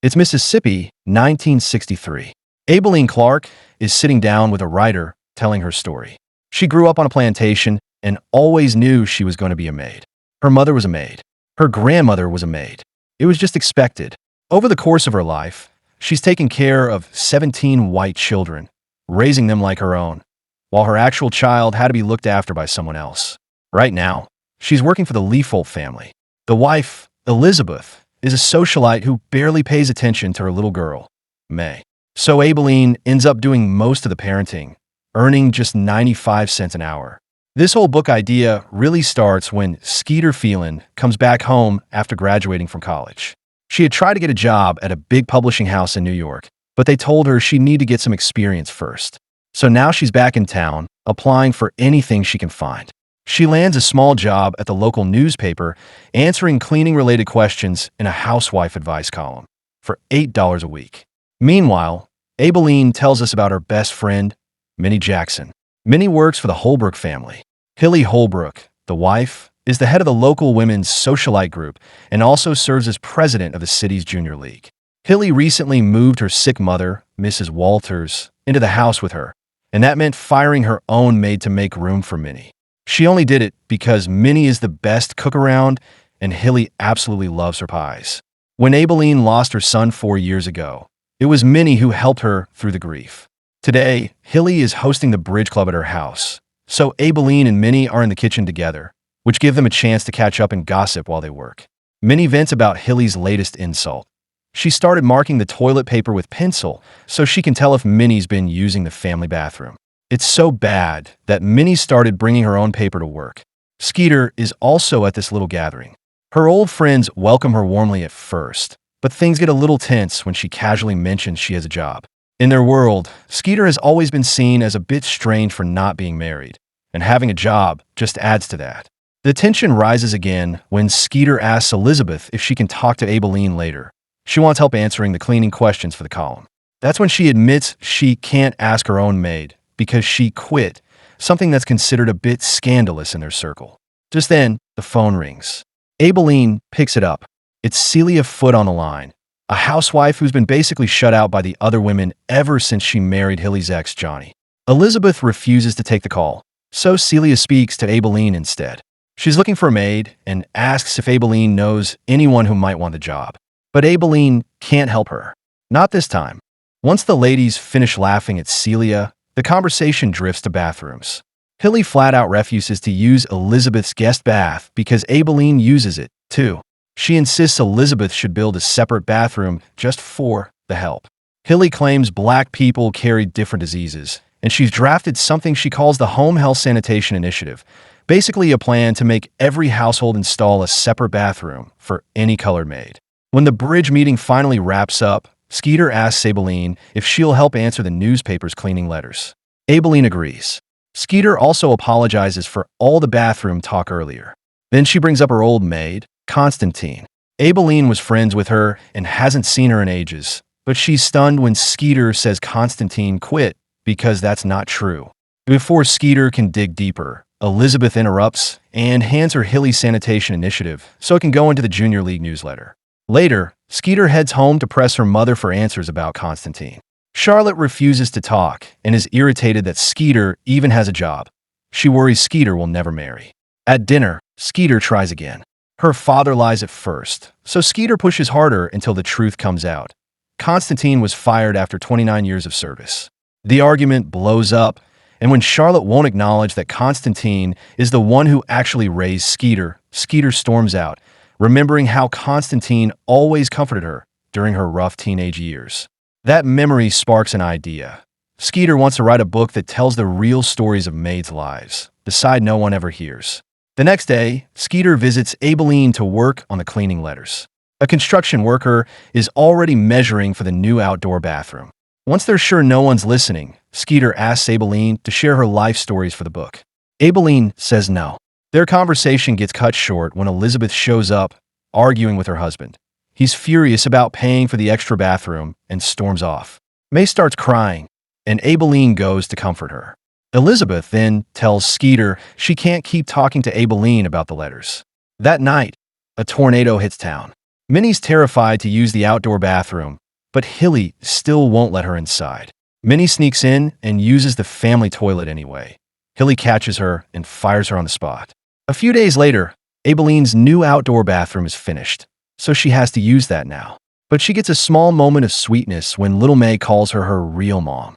It's Mississippi, 1963. Abilene Clark is sitting down with a writer telling her story. She grew up on a plantation and always knew she was going to be a maid. Her mother was a maid. Her grandmother was a maid. It was just expected. Over the course of her life, she's taken care of 17 white children, raising them like her own, while her actual child had to be looked after by someone else. Right now, she's working for the Leafold family. The wife, Elizabeth, is a socialite who barely pays attention to her little girl, May. So Abilene ends up doing most of the parenting, earning just 95 cents an hour. This whole book idea really starts when Skeeter Phelan comes back home after graduating from college. She had tried to get a job at a big publishing house in New York, but they told her she'd need to get some experience first. So now she's back in town, applying for anything she can find. She lands a small job at the local newspaper, answering cleaning-related questions in a housewife advice column for $8 a week. Meanwhile, Abilene tells us about her best friend, Minnie Jackson. Minnie works for the Holbrook family. Hilly Holbrook, the wife, is the head of the local women's Socialite group and also serves as president of the city's junior league. Hilly recently moved her sick mother, Mrs. Walters, into the house with her, and that meant firing her own maid to make room for Minnie. She only did it because Minnie is the best cook around and Hilly absolutely loves her pies. When Abilene lost her son 4 years ago, it was Minnie who helped her through the grief. Today, Hilly is hosting the bridge club at her house, so Abilene and Minnie are in the kitchen together, which give them a chance to catch up and gossip while they work. Minnie vents about Hilly's latest insult. She started marking the toilet paper with pencil so she can tell if Minnie's been using the family bathroom. It's so bad that Minnie started bringing her own paper to work. Skeeter is also at this little gathering. Her old friends welcome her warmly at first, but things get a little tense when she casually mentions she has a job. In their world, Skeeter has always been seen as a bit strange for not being married, and having a job just adds to that. The tension rises again when Skeeter asks Elizabeth if she can talk to Abilene later. She wants help answering the cleaning questions for the column. That's when she admits she can't ask her own maid because she quit, something that's considered a bit scandalous in their circle. Just then, the phone rings. Abilene picks it up. It's Celia Foote on the line, a housewife who's been basically shut out by the other women ever since she married Hilly's ex, Johnny. Elizabeth refuses to take the call, so Celia speaks to Abilene instead. She's looking for a maid and asks if Abilene knows anyone who might want the job. But Abilene can't help her. Not this time. Once the ladies finish laughing at Celia, the conversation drifts to bathrooms. Hilly flat out refuses to use Elizabeth's guest bath because Abilene uses it, too. She insists Elizabeth should build a separate bathroom just for the help. Hilly claims black people carry different diseases, and she's drafted something she calls the Home Health Sanitation Initiative, basically a plan to make every household install a separate bathroom for any colored maid. When the bridge meeting finally wraps up, Skeeter asks Abilene if she'll help answer the newspaper's cleaning letters. Abilene agrees. Skeeter also apologizes for all the bathroom talk earlier. Then she brings up her old maid, Constantine. Abilene was friends with her and hasn't seen her in ages, but she's stunned when Skeeter says Constantine quit because that's not true. Before Skeeter can dig deeper, Elizabeth interrupts and hands her Hilly Sanitation Initiative so it can go into the Junior League newsletter. Later, Skeeter heads home to press her mother for answers about Constantine. Charlotte refuses to talk and is irritated that Skeeter even has a job. She worries Skeeter will never marry. At dinner, Skeeter tries again. Her father lies at first, so Skeeter pushes harder until the truth comes out. Constantine was fired after 29 years of service. The argument blows up, and when Charlotte won't acknowledge that Constantine is the one who actually raised Skeeter, Skeeter storms out, remembering how Constantine always comforted her during her rough teenage years. That memory sparks an idea. Skeeter wants to write a book that tells the real stories of maids' lives, the side no one ever hears. The next day, Skeeter visits Abilene to work on the cleaning letters. A construction worker is already measuring for the new outdoor bathroom. Once they're sure no one's listening, Skeeter asks Abilene to share her life stories for the book. Abilene says no. Their conversation gets cut short when Elizabeth shows up, arguing with her husband. He's furious about paying for the extra bathroom and storms off. May starts crying, and Abilene goes to comfort her. Elizabeth then tells Skeeter she can't keep talking to Abilene about the letters. That night, a tornado hits town. Minnie's terrified to use the outdoor bathroom, but Hilly still won't let her inside. Minnie sneaks in and uses the family toilet anyway. Hilly catches her and fires her on the spot. A few days later, Abilene's new outdoor bathroom is finished, so she has to use that now. But she gets a small moment of sweetness when little May calls her her real mom.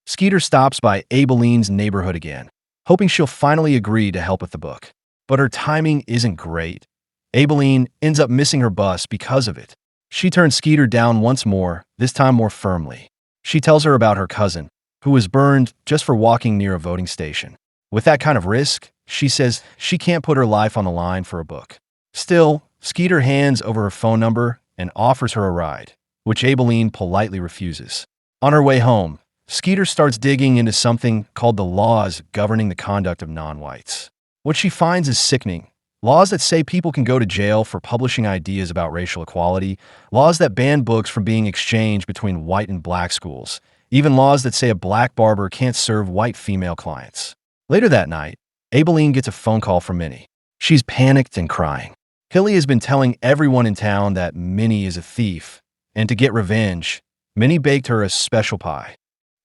Skeeter stops by Abilene's neighborhood again, hoping she'll finally agree to help with the book. But her timing isn't great. Abilene ends up missing her bus because of it. She turns Skeeter down once more, this time more firmly. She tells her about her cousin, who was burned just for walking near a voting station. With that kind of risk, she says she can't put her life on the line for a book. Still, Skeeter hands over her phone number and offers her a ride, which Abilene politely refuses. On her way home, Skeeter starts digging into something called the laws governing the conduct of non-whites. What she finds is sickening. Laws that say people can go to jail for publishing ideas about racial equality, laws that ban books from being exchanged between white and black schools, even laws that say a black barber can't serve white female clients. Later that night, Abilene gets a phone call from Minnie. She's panicked and crying. Hilly has been telling everyone in town that Minnie is a thief, and to get revenge, Minnie baked her a special pie.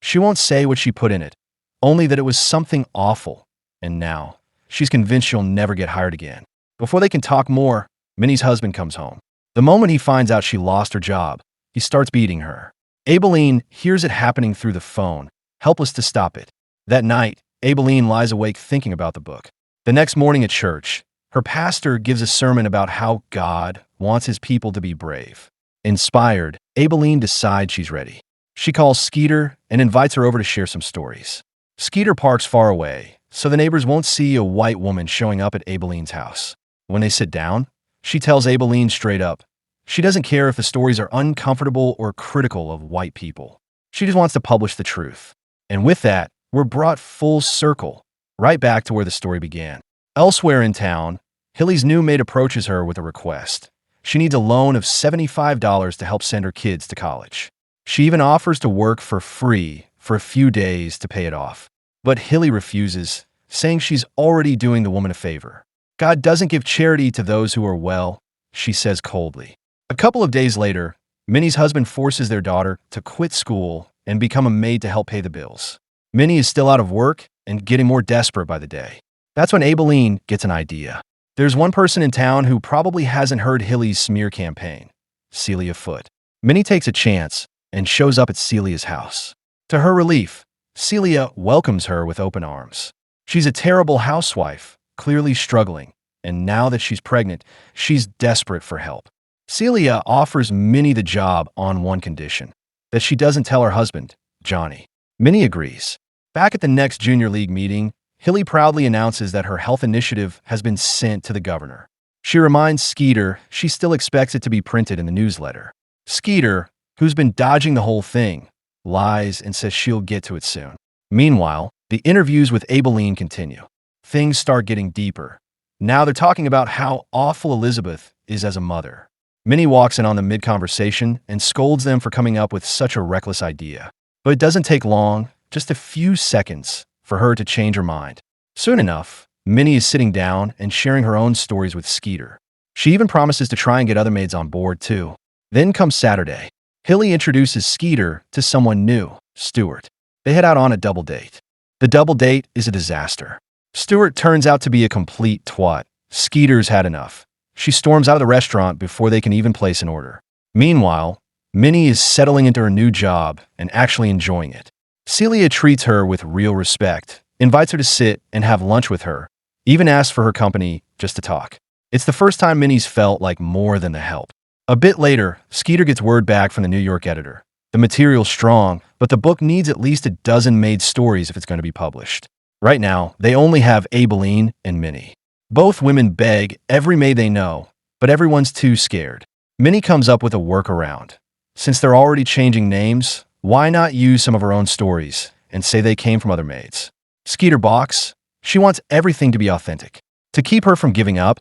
She won't say what she put in it, only that it was something awful, and now she's convinced she'll never get hired again. Before they can talk more, Minnie's husband comes home. The moment he finds out she lost her job, he starts beating her. Abilene hears it happening through the phone, helpless to stop it. That night, Abilene lies awake thinking about the book. The next morning at church, her pastor gives a sermon about how God wants his people to be brave. Inspired, Abilene decides she's ready. She calls Skeeter and invites her over to share some stories. Skeeter parks far away, so the neighbors won't see a white woman showing up at Abilene's house. When they sit down, she tells Abilene straight up, she doesn't care if the stories are uncomfortable or critical of white people. She just wants to publish the truth. And with that, we're brought full circle, right back to where the story began. Elsewhere in town, Hilly's new maid approaches her with a request. She needs a loan of $75 to help send her kids to college. She even offers to work for free for a few days to pay it off. But Hilly refuses, saying she's already doing the woman a favor. God doesn't give charity to those who are well, she says coldly. A couple of days later, Minnie's husband forces their daughter to quit school and become a maid to help pay the bills. Minnie is still out of work and getting more desperate by the day. That's when Abilene gets an idea. There's one person in town who probably hasn't heard Hilly's smear campaign, Celia Foote. Minnie takes a chance and shows up at Celia's house. To her relief, Celia welcomes her with open arms. She's a terrible housewife, clearly struggling, and now that she's pregnant, she's desperate for help. Celia offers Minnie the job on one condition, that she doesn't tell her husband, Johnny. Minnie agrees. Back at the next junior league meeting, Hilly proudly announces that her health initiative has been sent to the governor. She reminds Skeeter she still expects it to be printed in the newsletter. Skeeter, who's been dodging the whole thing, lies and says she'll get to it soon. Meanwhile, the interviews with Abilene continue. Things start getting deeper. Now they're talking about how awful Elizabeth is as a mother. Minnie walks in on them mid-conversation and scolds them for coming up with such a reckless idea. But it doesn't take long, just a few seconds, for her to change her mind. Soon enough, Minnie is sitting down and sharing her own stories with Skeeter. She even promises to try and get other maids on board too. Then comes Saturday. Hilly introduces Skeeter to someone new, Stuart. They head out on a double date. The double date is a disaster. Stuart turns out to be a complete twat. Skeeter's had enough. She storms out of the restaurant before they can even place an order. Meanwhile, Minnie is settling into her new job and actually enjoying it. Celia treats her with real respect, invites her to sit and have lunch with her, even asks for her company just to talk. It's the first time Minnie's felt like more than the help. A bit later, Skeeter gets word back from the New York editor. The material's strong, but the book needs at least a dozen Maid stories if it's going to be published. Right now, they only have Abilene and Minnie. Both women beg every maid they know, but everyone's too scared. Minnie comes up with a workaround. Since they're already changing names, why not use some of her own stories and say they came from other maids? Skeeter balks. She wants everything to be authentic. To keep her from giving up,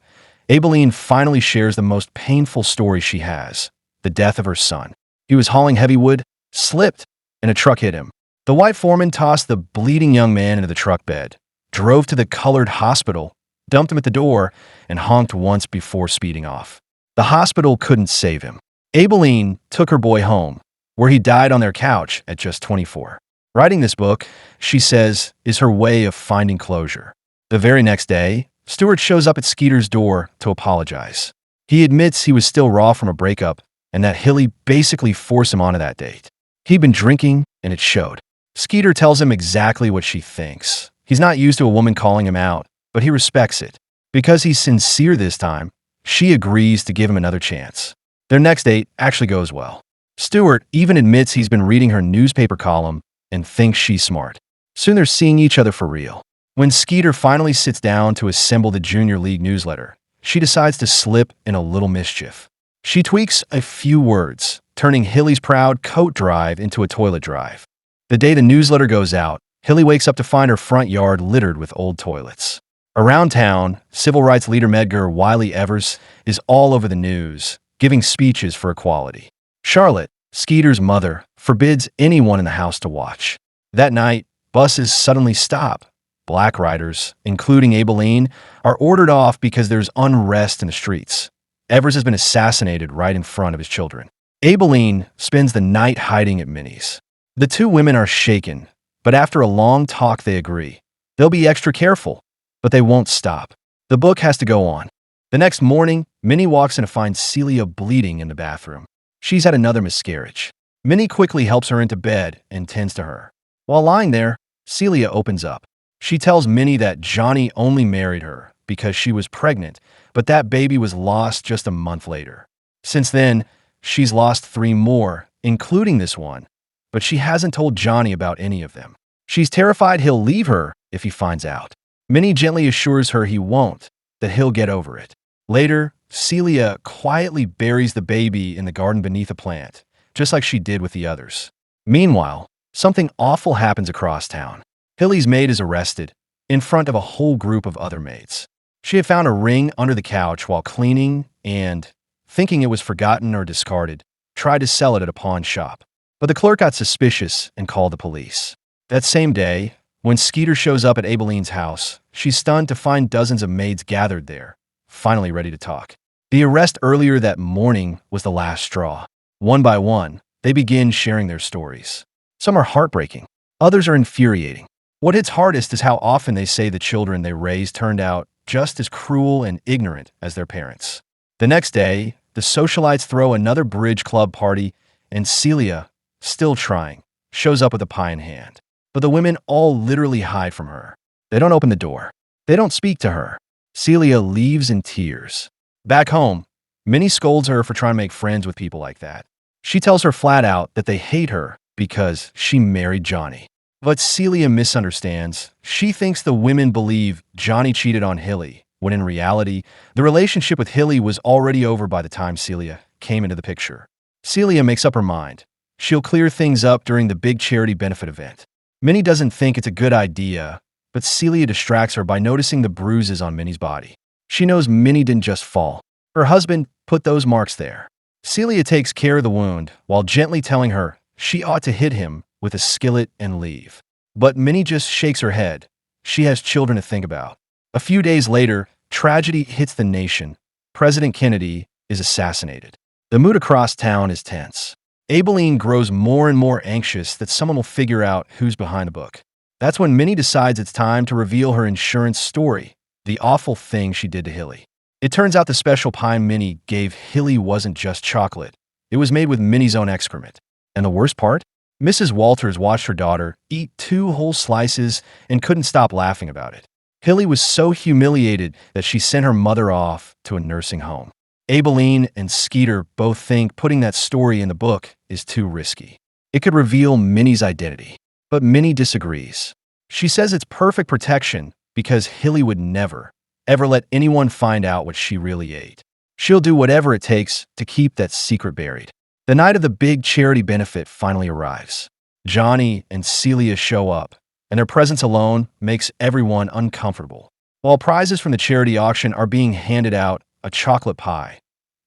Abilene finally shares the most painful story she has, the death of her son. He was hauling heavy wood, slipped, and a truck hit him. The white foreman tossed the bleeding young man into the truck bed, drove to the colored hospital, dumped him at the door, and honked once before speeding off. The hospital couldn't save him. Aibileen took her boy home, where he died on their couch at just 24. Writing this book, she says, is her way of finding closure. The very next day, Stuart shows up at Skeeter's door to apologize. He admits he was still raw from a breakup and that Hilly basically forced him onto that date. He'd been drinking, and it showed. Skeeter tells him exactly what she thinks. He's not used to a woman calling him out, but he respects it. Because he's sincere this time, she agrees to give him another chance. Their next date actually goes well. Stuart even admits he's been reading her newspaper column and thinks she's smart. Soon they're seeing each other for real. When Skeeter finally sits down to assemble the Junior League newsletter, she decides to slip in a little mischief. She tweaks a few words, turning Hilly's proud coat drive into a toilet drive. The day the newsletter goes out, Hilly wakes up to find her front yard littered with old toilets. Around town, civil rights leader Medgar Wiley Evers is all over the news, giving speeches for equality. Charlotte, Skeeter's mother, forbids anyone in the house to watch. That night, buses suddenly stop. Black riders, including Aibileen, are ordered off because there's unrest in the streets. Evers has been assassinated right in front of his children. Aibileen spends the night hiding at Minnie's. The two women are shaken, but after a long talk they agree. They'll be extra careful, but they won't stop. The book has to go on. The next morning, Minnie walks in to find Celia bleeding in the bathroom. She's had another miscarriage. Minnie quickly helps her into bed and tends to her. While lying there, Celia opens up. She tells Minnie that Johnny only married her because she was pregnant, but that baby was lost just a month later. Since then, she's lost 3 more, including this one, but she hasn't told Johnny about any of them. She's terrified he'll leave her if he finds out. Minnie gently assures her he won't, that he'll get over it. Later, Celia quietly buries the baby in the garden beneath a plant, just like she did with the others. Meanwhile, something awful happens across town. Hilly's maid is arrested, in front of a whole group of other maids. She had found a ring under the couch while cleaning and, thinking it was forgotten or discarded, tried to sell it at a pawn shop. But the clerk got suspicious and called the police. That same day, when Skeeter shows up at Aibileen's house, she's stunned to find dozens of maids gathered there, finally ready to talk. The arrest earlier that morning was the last straw. One by one, they begin sharing their stories. Some are heartbreaking, others are infuriating. What hits hardest is how often they say the children they raised turned out just as cruel and ignorant as their parents. The next day, the Socialites throw another bridge club party, and Celia, still trying, shows up with a pie in hand. But the women all literally hide from her. They don't open the door. They don't speak to her. Celia leaves in tears. Back home, Minnie scolds her for trying to make friends with people like that. She tells her flat out that they hate her because she married Johnny. But Celia misunderstands. She thinks the women believe Johnny cheated on Hilly, when in reality, the relationship with Hilly was already over by the time Celia came into the picture. Celia makes up her mind. She'll clear things up during the big charity benefit event. Minnie doesn't think it's a good idea, but Celia distracts her by noticing the bruises on Minnie's body. She knows Minnie didn't just fall. Her husband put those marks there. Celia takes care of the wound while gently telling her she ought to hit him with a skillet and leave. But Minnie just shakes her head. She has children to think about. A few days later, tragedy hits the nation. President Kennedy is assassinated. The mood across town is tense. Aibileen grows more and more anxious that someone will figure out who's behind the book. That's when Minnie decides it's time to reveal her insurance story, the awful thing she did to Hilly. It turns out the special pie Minnie gave Hilly wasn't just chocolate. It was made with Minnie's own excrement. And the worst part? Mrs. Walters watched her daughter eat 2 whole slices and couldn't stop laughing about it. Hilly was so humiliated that she sent her mother off to a nursing home. Aibileen and Skeeter both think putting that story in the book is too risky. It could reveal Minnie's identity. But Minnie disagrees. She says it's perfect protection because Hilly would never, ever let anyone find out what she really ate. She'll do whatever it takes to keep that secret buried. The night of the big charity benefit finally arrives. Johnny and Celia show up, and their presence alone makes everyone uncomfortable. While prizes from the charity auction are being handed out, a chocolate pie,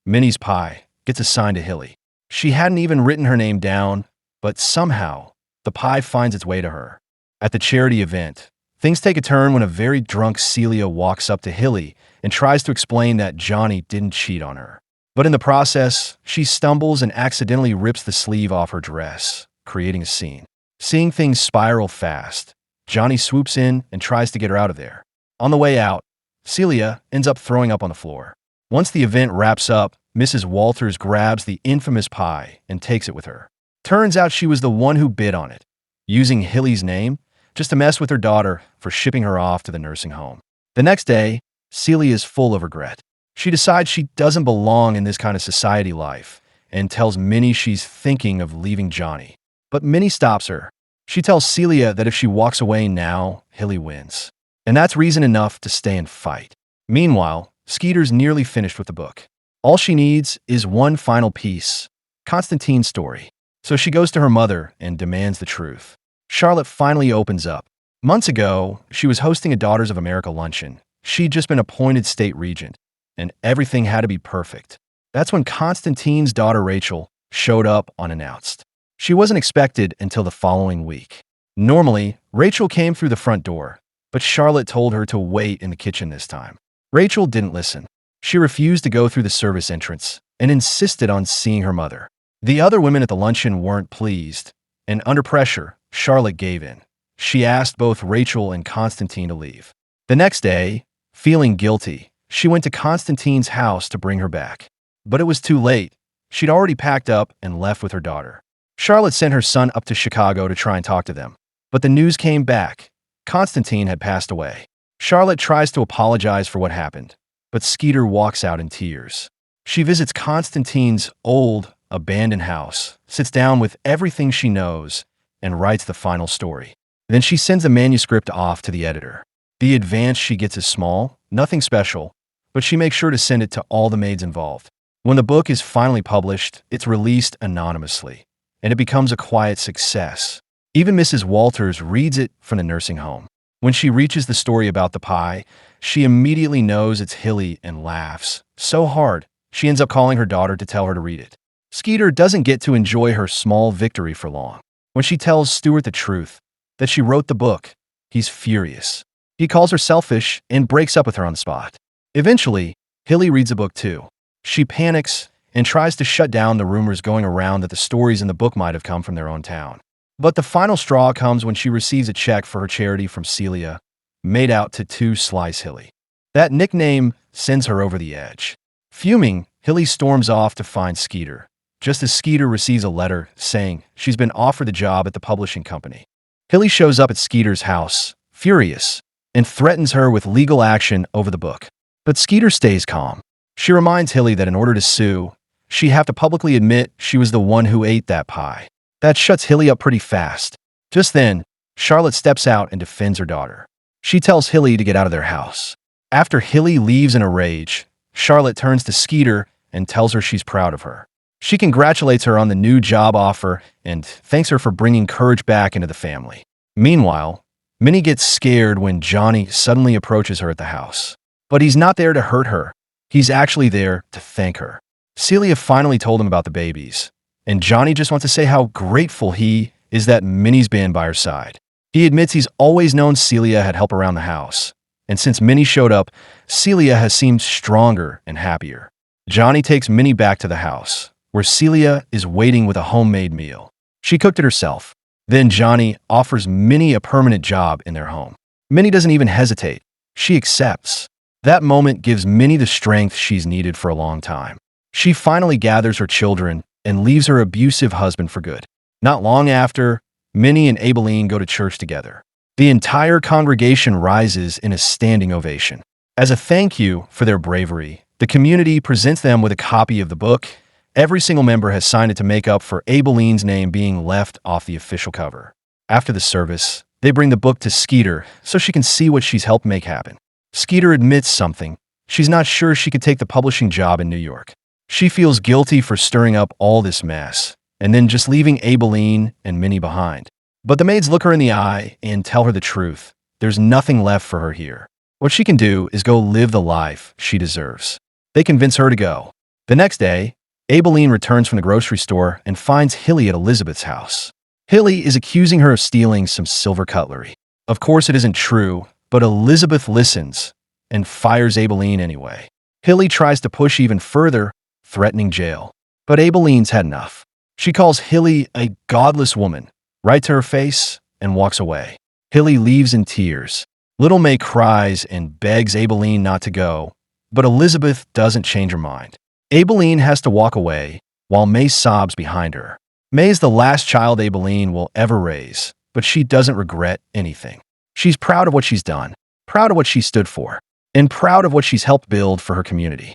Minnie's pie, gets assigned to Hilly. She hadn't even written her name down, but somehow, the pie finds its way to her. At the charity event, things take a turn when a very drunk Celia walks up to Hilly and tries to explain that Johnny didn't cheat on her. But in the process, she stumbles and accidentally rips the sleeve off her dress, creating a scene. Seeing things spiral fast, Johnny swoops in and tries to get her out of there. On the way out, Celia ends up throwing up on the floor. Once the event wraps up, Mrs. Walters grabs the infamous pie and takes it with her. Turns out she was the one who bid on it, using Hilly's name just to mess with her daughter for shipping her off to the nursing home. The next day, Celia is full of regret. She decides she doesn't belong in this kind of society life and tells Minnie she's thinking of leaving Johnny. But Minnie stops her. She tells Celia that if she walks away now, Hilly wins. And that's reason enough to stay and fight. Meanwhile, Skeeter's nearly finished with the book. All she needs is one final piece, Constantine's story. So she goes to her mother and demands the truth. Charlotte finally opens up. Months ago, she was hosting a Daughters of America luncheon. She'd just been appointed state regent, and everything had to be perfect. That's when Constantine's daughter Rachel showed up unannounced. She wasn't expected until the following week. Normally, Rachel came through the front door, but Charlotte told her to wait in the kitchen this time. Rachel didn't listen. She refused to go through the service entrance and insisted on seeing her mother. The other women at the luncheon weren't pleased, and under pressure, Charlotte gave in. She asked both Rachel and Constantine to leave. The next day, feeling guilty, she went to Constantine's house to bring her back. But it was too late. She'd already packed up and left with her daughter. Charlotte sent her son up to Chicago to try and talk to them. But the news came back. Constantine had passed away. Charlotte tries to apologize for what happened, but Skeeter walks out in tears. She visits Constantine's old, abandoned house, sits down with everything she knows, and writes the final story. Then she sends the manuscript off to the editor. The advance she gets is small, nothing special, but she makes sure to send it to all the maids involved. When the book is finally published, it's released anonymously, and it becomes a quiet success. Even Mrs. Walters reads it from the nursing home. When she reaches the story about the pie, she immediately knows it's Hilly and laughs so hard, she ends up calling her daughter to tell her to read it. Skeeter doesn't get to enjoy her small victory for long. When she tells Stuart the truth, that she wrote the book, he's furious. He calls her selfish and breaks up with her on the spot. Eventually, Hilly reads the book too. She panics and tries to shut down the rumors going around that the stories in the book might have come from their own town. But the final straw comes when she receives a check for her charity from Celia, made out to 2 Slice Hilly. That nickname sends her over the edge. Fuming, Hilly storms off to find Skeeter, just as Skeeter receives a letter saying she's been offered the job at the publishing company. Hilly shows up at Skeeter's house, furious, and threatens her with legal action over the book. But Skeeter stays calm. She reminds Hilly that in order to sue, she'd have to publicly admit she was the one who ate that pie. That shuts Hilly up pretty fast. Just then, Charlotte steps out and defends her daughter. She tells Hilly to get out of their house. After Hilly leaves in a rage, Charlotte turns to Skeeter and tells her she's proud of her. She congratulates her on the new job offer and thanks her for bringing courage back into the family. Meanwhile, Minnie gets scared when Johnny suddenly approaches her at the house. But he's not there to hurt her. He's actually there to thank her. Celia finally told him about the babies, and Johnny just wants to say how grateful he is that Minnie's been by her side. He admits he's always known Celia had help around the house, and since Minnie showed up, Celia has seemed stronger and happier. Johnny takes Minnie back to the house, where Celia is waiting with a homemade meal. She cooked it herself. Then Johnny offers Minnie a permanent job in their home. Minnie doesn't even hesitate. She accepts. That moment gives Minnie the strength she's needed for a long time. She finally gathers her children and leaves her abusive husband for good. Not long after, Minnie and Abilene go to church together. The entire congregation rises in a standing ovation. As a thank you for their bravery, the community presents them with a copy of the book. Every single member has signed it to make up for Abilene's name being left off the official cover. After the service, they bring the book to Skeeter so she can see what she's helped make happen. Skeeter admits something. She's not sure she could take the publishing job in New York. She feels guilty for stirring up all this mess, and then just leaving Abilene and Minnie behind. But the maids look her in the eye and tell her the truth. There's nothing left for her here. What she can do is go live the life she deserves. They convince her to go. The next day, Abilene returns from the grocery store and finds Hilly at Elizabeth's house. Hilly is accusing her of stealing some silver cutlery. Of course it isn't true, but Elizabeth listens and fires Abilene anyway. Hilly tries to push even further, threatening jail. But Abilene's had enough. She calls Hilly a godless woman, right to her face, and walks away. Hilly leaves in tears. Little May cries and begs Abilene not to go, but Elizabeth doesn't change her mind. Abilene has to walk away, while May sobs behind her. May is the last child Abilene will ever raise, but she doesn't regret anything. She's proud of what she's done, proud of what she stood for, and proud of what she's helped build for her community.